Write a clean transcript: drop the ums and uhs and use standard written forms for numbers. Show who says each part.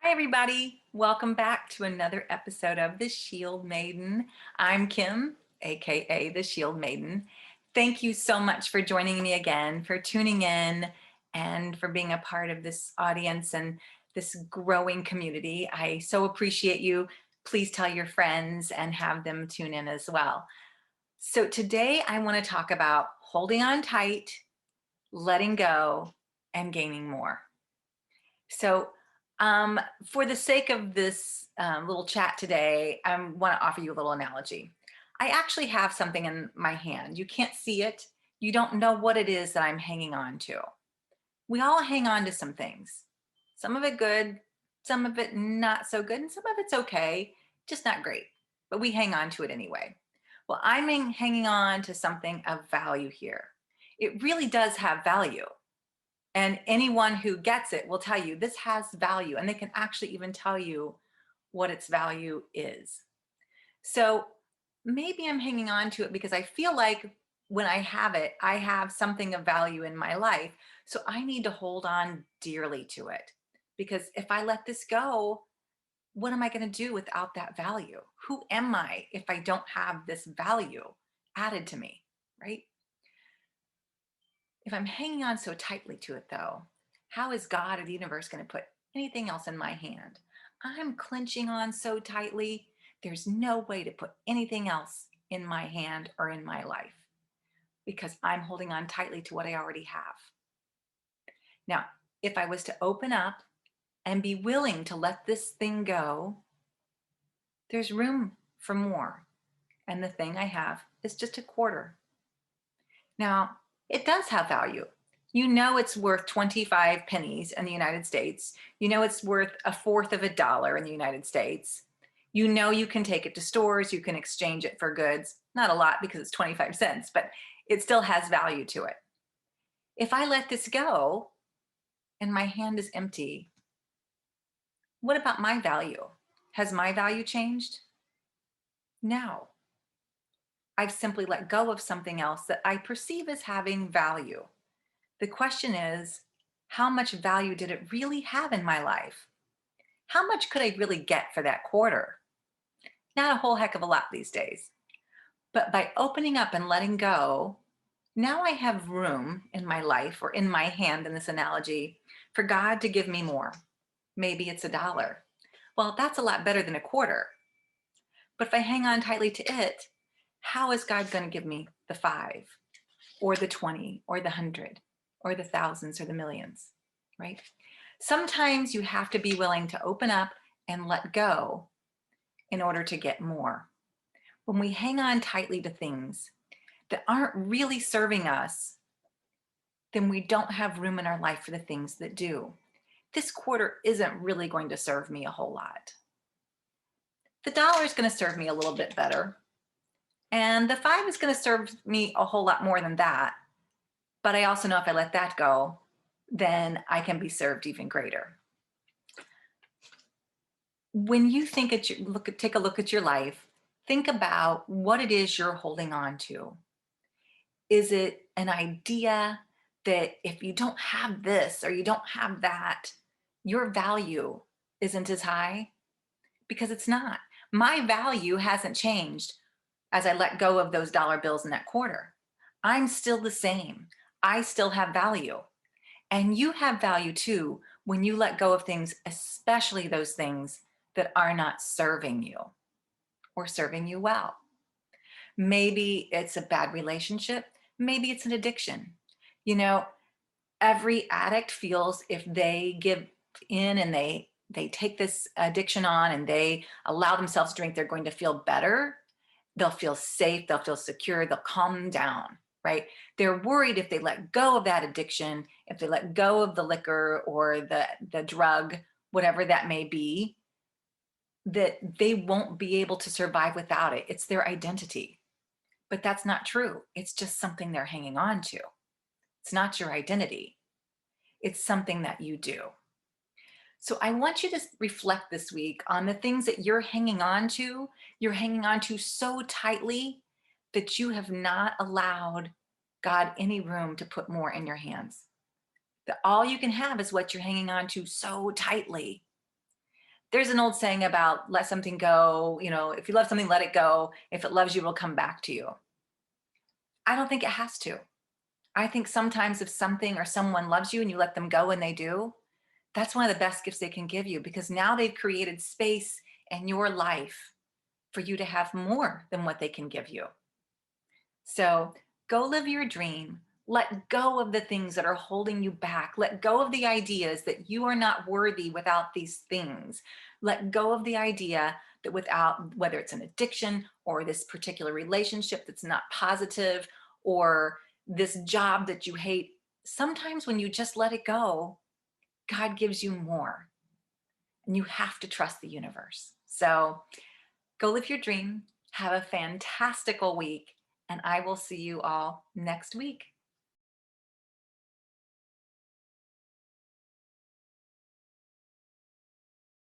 Speaker 1: Hi, everybody. Welcome back to another episode of The Shield Maiden. I'm Kim, aka The Shield Maiden. Thank you so much for joining me again, for tuning in, and for being a part of this audience and this growing community. I so appreciate you. Please tell your friends and have them tune in as well. So, today I want to talk about holding on tight, letting go, and gaining more. So, for the sake of this little chat today, I want to offer you a little analogy. I actually have something in my hand. You can't see it. You don't know what it is that I'm hanging on to. We all hang on to some things. Some of it good, some of it not so good, and some of it's okay, just not great. But we hang on to it anyway. Well, hanging on to something of value here. It really does have value. And anyone who gets it will tell you this has value, and they can actually even tell you what its value is. So maybe I'm hanging on to it because I feel like when I have it, I have something of value in my life. So I need to hold on dearly to it. Because if I let this go, what am I going to do without that value? Who am I if I don't have this value added to me? Right? If I'm hanging on so tightly to it, though, how is God or the universe going to put anything else in my hand? I'm clenching on so tightly, there's no way to put anything else in my hand or in my life because I'm holding on tightly to what I already have. Now, if I was to open up and be willing to let this thing go, there's room for more. And the thing I have is just a quarter. Now, it does have value. You know it's worth 25 pennies in the United States. You know it's worth a fourth of a dollar in the United States. You know you can take it to stores, you can exchange it for goods. Not a lot because it's 25 cents, but it still has value to it. If I let this go and my hand is empty, what about my value? Has my value changed? No. I've simply let go of something else that I perceive as having value. The question is, how much value did it really have in my life? How much could I really get for that quarter? Not a whole heck of a lot these days. But by opening up and letting go, now I have room in my life or in my hand in this analogy for God to give me more. Maybe it's a dollar. Well, that's a lot better than a quarter. But if I hang on tightly to it, how is God going to give me the five or the 20 or the 100 or the thousands or the millions, right? Sometimes you have to be willing to open up and let go in order to get more. When we hang on tightly to things that aren't really serving us, then we don't have room in our life for the things that do. This quarter isn't really going to serve me a whole lot. The dollar is going to serve me a little bit better. And the five is going to serve me a whole lot more than that. But I also know if I let that go, then I can be served even greater. When you think at your take a look at your life, think about what it is you're holding on to. Is it an idea that if you don't have this or you don't have that, your value isn't as high? Because it's not. My value hasn't changed as I let go of those dollar bills in that quarter. I'm still the same. I still have value. And you have value too when you let go of things, especially those things that are not serving you or serving you well. Maybe it's a bad relationship. Maybe it's an addiction. You know, every addict feels if they give in and they take this addiction on and they allow themselves to drink, they're going to feel better. They'll feel safe, they'll feel secure, they'll calm down, right? They're worried if they let go of that addiction, if they let go of the liquor or the drug, whatever that may be, that they won't be able to survive without it. It's their identity. But that's not true. It's just something they're hanging on to. It's not your identity. It's something that you do. So I want you to reflect this week on the things that you're hanging on to. You're hanging on to so tightly that you have not allowed God any room to put more in your hands. That all you can have is what you're hanging on to so tightly. There's an old saying about let something go, if you love something, let it go. If it loves you, it'll come back to you. I don't think it has to. I think sometimes if something or someone loves you and you let them go and they do, that's one of the best gifts they can give you because now they've created space in your life for you to have more than what they can give you. So go live your dream. Let go of the things that are holding you back. Let go of the ideas that you are not worthy without these things. Let go of the idea that without, whether it's an addiction or this particular relationship that's not positive or this job that you hate, sometimes when you just let it go, God gives you more. And you have to trust the universe. So go live your dream. Have a fantastical week. And I will see you all next week.